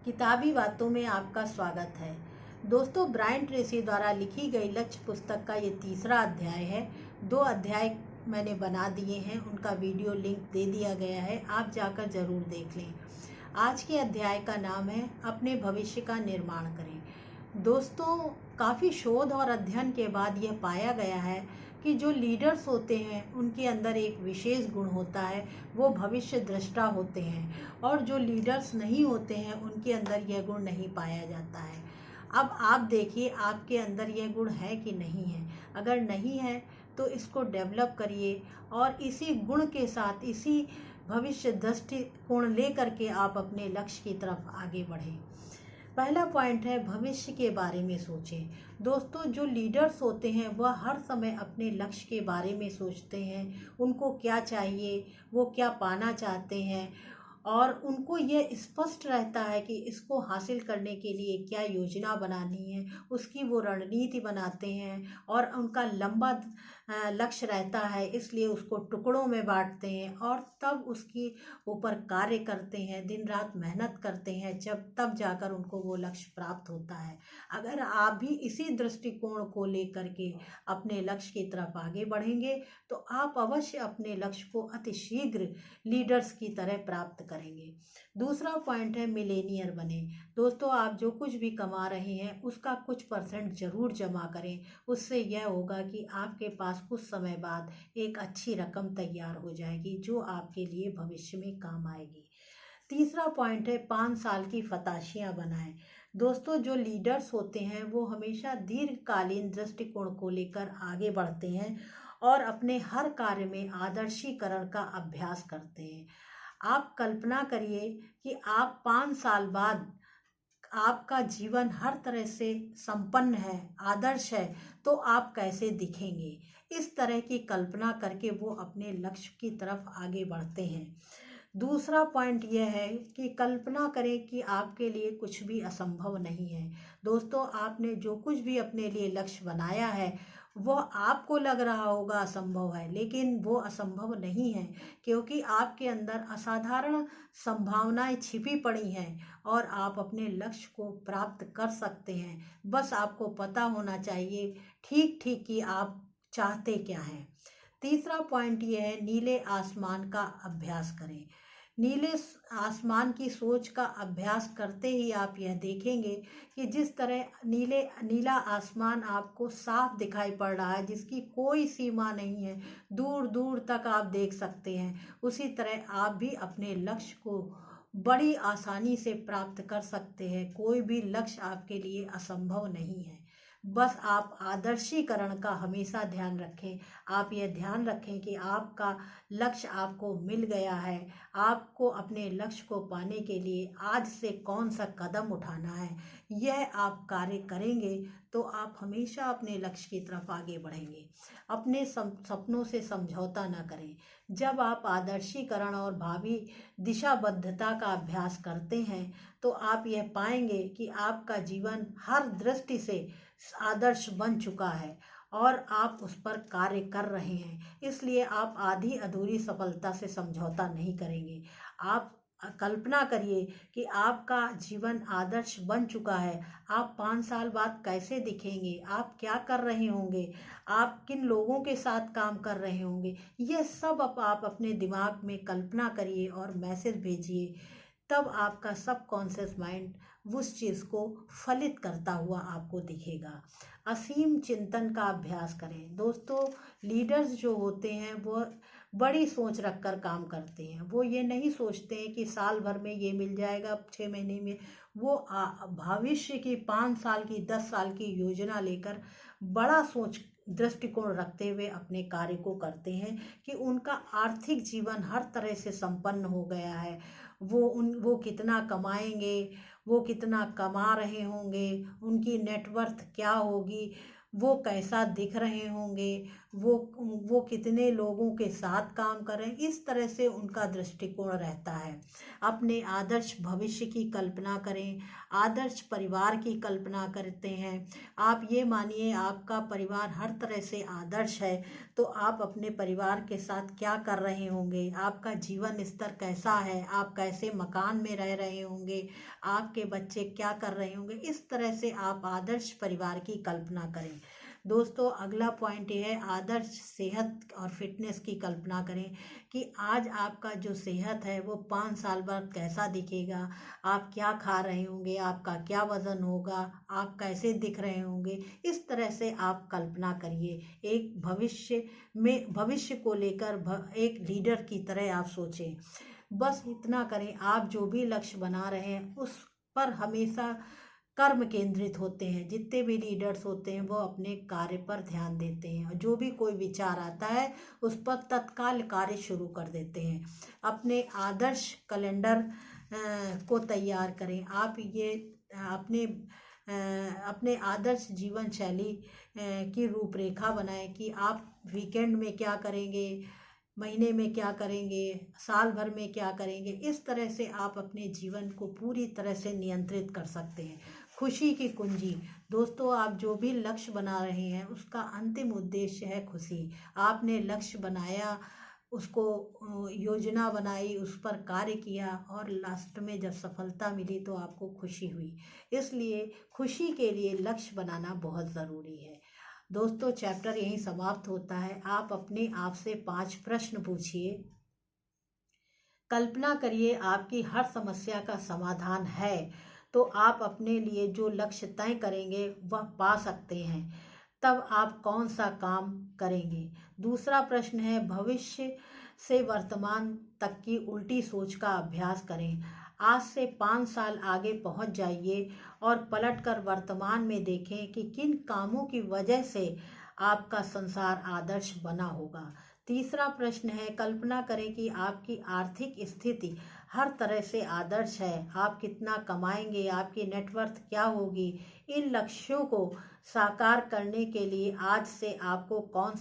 किताबी बातों में आपका स्वागत है। दोस्तों, ब्रायन ट्रेसी द्वारा लिखी गई लक्ष्य पुस्तक का ये तीसरा अध्याय है। 2 अध्याय मैंने बना दिए हैं, उनका वीडियो लिंक दे दिया गया है, आप जाकर ज़रूर देख लें। आज के अध्याय का नाम है अपने भविष्य का निर्माण करें। दोस्तों, काफ़ी शोध और अध्ययन के बाद यह पाया गया है कि जो लीडर्स होते हैं उनके अंदर एक विशेष गुण होता है, वो भविष्य दृष्टा होते हैं, और जो लीडर्स नहीं होते हैं उनके अंदर यह गुण नहीं पाया जाता है। अब आप देखिए आपके अंदर यह गुण है कि नहीं है। अगर नहीं है तो इसको डेवलप करिए और इसी गुण के साथ, इसी भविष्य दृष्टिकोण लेकर के आप अपने लक्ष्य की तरफ आगे बढ़ें। पहला पॉइंट है भविष्य के बारे में सोचें। दोस्तों, जो लीडर्स होते हैं वह हर समय अपने लक्ष्य के बारे में सोचते हैं, उनको क्या चाहिए, वो क्या पाना चाहते हैं, और उनको ये स्पष्ट रहता है कि इसको हासिल करने के लिए क्या योजना बनानी है, उसकी वो रणनीति बनाते हैं और उनका लंबा लक्ष्य रहता है, इसलिए उसको टुकड़ों में बांटते हैं और तब उसकी ऊपर कार्य करते हैं, दिन रात मेहनत करते हैं, तब जाकर उनको वो लक्ष्य प्राप्त होता है। अगर आप भी इसी दृष्टिकोण को लेकर के अपने लक्ष्य की तरफ आगे बढ़ेंगे तो आप अवश्य अपने लक्ष्य को अतिशीघ्र लीडर्स की तरह प्राप्त करेंगे। दूसरा पॉइंट है मिलेनियर बने। दोस्तों, आप जो कुछ भी कमा रहे हैं उसका कुछ % जरूर जमा करें। उससे यह होगा कि आपके पास कुछ समय बाद एक अच्छी रकम तैयार हो जाएगी जो आपके लिए भविष्य में काम आएगी। तीसरा पॉइंट है 5 साल की फताशियाँ बनाएं। दोस्तों, जो लीडर्स होते हैं वो हमेशा दीर्घकालीन दृष्टिकोण को लेकर आगे बढ़ते हैं और अपने हर कार्य में आदर्शीकरण का अभ्यास करते हैं। आप कल्पना करिए कि आप 5 साल बाद आपका जीवन हर तरह से संपन्न है, आदर्श है, तो आप कैसे दिखेंगे। इस तरह की कल्पना करके वो अपने लक्ष्य की तरफ आगे बढ़ते हैं। दूसरा पॉइंट यह है कि कल्पना करें कि आपके लिए कुछ भी असंभव नहीं है। दोस्तों, आपने जो कुछ भी अपने लिए लक्ष्य बनाया है वह आपको लग रहा होगा असंभव है, लेकिन वो असंभव नहीं है, क्योंकि आपके अंदर असाधारण संभावनाएं छिपी पड़ी हैं और आप अपने लक्ष्य को प्राप्त कर सकते हैं। बस आपको पता होना चाहिए ठीक ठीक कि आप चाहते क्या हैं। तीसरा पॉइंट यह है नीले आसमान का अभ्यास करें। नीले आसमान की सोच का अभ्यास करते ही आप यह देखेंगे कि जिस तरह नीला आसमान आपको साफ दिखाई पड़ रहा है, जिसकी कोई सीमा नहीं है, दूर दूर तक आप देख सकते हैं, उसी तरह आप भी अपने लक्ष्य को बड़ी आसानी से प्राप्त कर सकते हैं। कोई भी लक्ष्य आपके लिए असंभव नहीं है। बस आप आदर्शीकरण का हमेशा ध्यान रखें। आप यह ध्यान रखें कि आपका लक्ष्य आपको मिल गया है। आपको अपने लक्ष्य को पाने के लिए आज से कौन सा कदम उठाना है, यह आप कार्य करेंगे तो आप हमेशा अपने लक्ष्य की तरफ आगे बढ़ेंगे। अपने सपनों से समझौता न करें। जब आप आदर्शीकरण और भावी दिशाबद्धता का अभ्यास करते हैं तो आप यह पाएंगे कि आपका जीवन हर दृष्टि से आदर्श बन चुका है और आप उस पर कार्य कर रहे हैं, इसलिए आप आधी अधूरी सफलता से समझौता नहीं करेंगे। आप कल्पना करिए कि आपका जीवन आदर्श बन चुका है। आप 5 साल बाद कैसे दिखेंगे, आप क्या कर रहे होंगे, आप किन लोगों के साथ काम कर रहे होंगे, यह सब आप अपने दिमाग में कल्पना करिए और मैसेज भेजिए। तब आपका सबकॉन्शियस माइंड उस चीज़ को फलित करता हुआ आपको दिखेगा। असीम चिंतन का अभ्यास करें। दोस्तों, लीडर्स जो होते हैं वो बड़ी सोच रखकर काम करते हैं। वो ये नहीं सोचते हैं कि साल भर में ये मिल जाएगा, 6 महीने में। वो भविष्य की 5 साल की, 10 साल की योजना लेकर बड़ा सोच दृष्टिकोण रखते हुए अपने कार्य को करते हैं कि उनका आर्थिक जीवन हर तरह से संपन्न हो गया है। वो कितना कमाएंगे, वो कितना कमा रहे होंगे, उनकी नेटवर्थ क्या होगी, वो कैसा दिख रहे होंगे, वो कितने लोगों के साथ काम कर रहे हैं, इस तरह से उनका दृष्टिकोण रहता है। अपने आदर्श भविष्य की कल्पना करें, आदर्श परिवार की कल्पना करते हैं। आप ये मानिए आपका परिवार हर तरह से आदर्श है, तो आप अपने परिवार के साथ क्या कर रहे होंगे, आपका जीवन स्तर कैसा है, आप कैसे मकान में रह रहे होंगे, आपके बच्चे क्या कर रहे होंगे, इस तरह से आप आदर्श परिवार की कल्पना करें। दोस्तों, अगला पॉइंट ये है, आदर्श सेहत और फिटनेस की कल्पना करें कि आज आपका जो सेहत है वो 5 साल बाद कैसा दिखेगा, आप क्या खा रहे होंगे, आपका क्या वज़न होगा, आप कैसे दिख रहे होंगे, इस तरह से आप कल्पना करिए। एक भविष्य को लेकर एक लीडर की तरह आप सोचें। बस इतना करें, आप जो भी लक्ष्य बना रहे हैं उस पर हमेशा कर्म केंद्रित होते हैं। जितने भी लीडर्स होते हैं वो अपने कार्य पर ध्यान देते हैं और जो भी कोई विचार आता है उस पर तत्काल कार्य शुरू कर देते हैं। अपने आदर्श कैलेंडर को तैयार करें। आप ये अपने आदर्श जीवन शैली की रूपरेखा बनाएं कि आप वीकेंड में क्या करेंगे, महीने में क्या करेंगे, साल भर में क्या करेंगे। इस तरह से आप अपने जीवन को पूरी तरह से नियंत्रित कर सकते हैं। खुशी की कुंजी। दोस्तों, आप जो भी लक्ष्य बना रहे हैं उसका अंतिम उद्देश्य है खुशी। आपने लक्ष्य बनाया, उसको योजना बनाई, उस पर कार्य किया और लास्ट में जब सफलता मिली तो आपको खुशी हुई। इसलिए खुशी के लिए लक्ष्य बनाना बहुत ज़रूरी है। दोस्तों, चैप्टर यहीं समाप्त होता है। आप अपने आप से 5 प्रश्न पूछिए। कल्पना करिए आपकी हर समस्या का समाधान है, तो आप अपने लिए जो लक्ष्य तय करेंगे वह पा सकते हैं। तब आप कौन सा काम करेंगे? दूसरा प्रश्न है, भविष्य से वर्तमान तक की उल्टी सोच का अभ्यास करें। आज से 5 साल आगे पहुंच जाइए और पलटकर वर्तमान में देखें कि किन कामों की वजह से आपका संसार आदर्श बना होगा। तीसरा प्रश्न है, कल्पना करें कि आपकी आर्थिक स्थिति हर तरह से आदर्श है। आप कितना कमाएंगे, आपकी नेटवर्थ क्या होगी। इन लक्ष्यों को साकार करने के लिए आज से आप कौन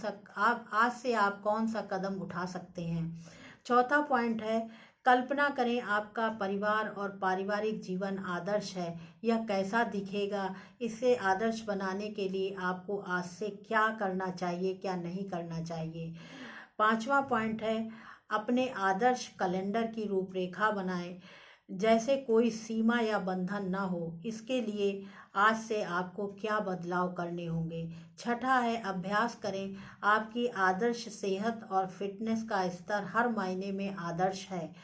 सा कदम उठा सकते हैं। चौथा पॉइंट है, कल्पना करें आपका परिवार और पारिवारिक जीवन आदर्श है। यह कैसा दिखेगा। इसे आदर्श बनाने के लिए आपको आज से क्या करना चाहिए, क्या नहीं करना चाहिए। पांचवा पॉइंट है, अपने आदर्श कैलेंडर की रूपरेखा बनाएं, जैसे कोई सीमा या बंधन ना हो। इसके लिए आज से आपको क्या बदलाव करने होंगे। छठा है, अभ्यास करें। आपकी आदर्श सेहत और फिटनेस का स्तर हर मायने में आदर्श है।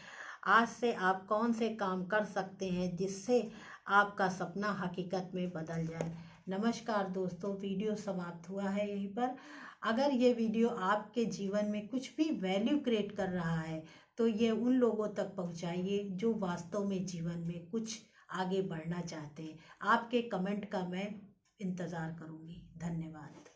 आज से आप कौन से काम कर सकते हैं जिससे आपका सपना हकीकत में बदल जाए। नमस्कार दोस्तों, वीडियो समाप्त हुआ है यहीं पर। अगर ये वीडियो आपके जीवन में कुछ भी वैल्यू क्रिएट कर रहा है तो ये उन लोगों तक पहुंचाइए जो वास्तव में जीवन में कुछ आगे बढ़ना चाहते हैं। आपके कमेंट का मैं इंतज़ार करूंगी। धन्यवाद।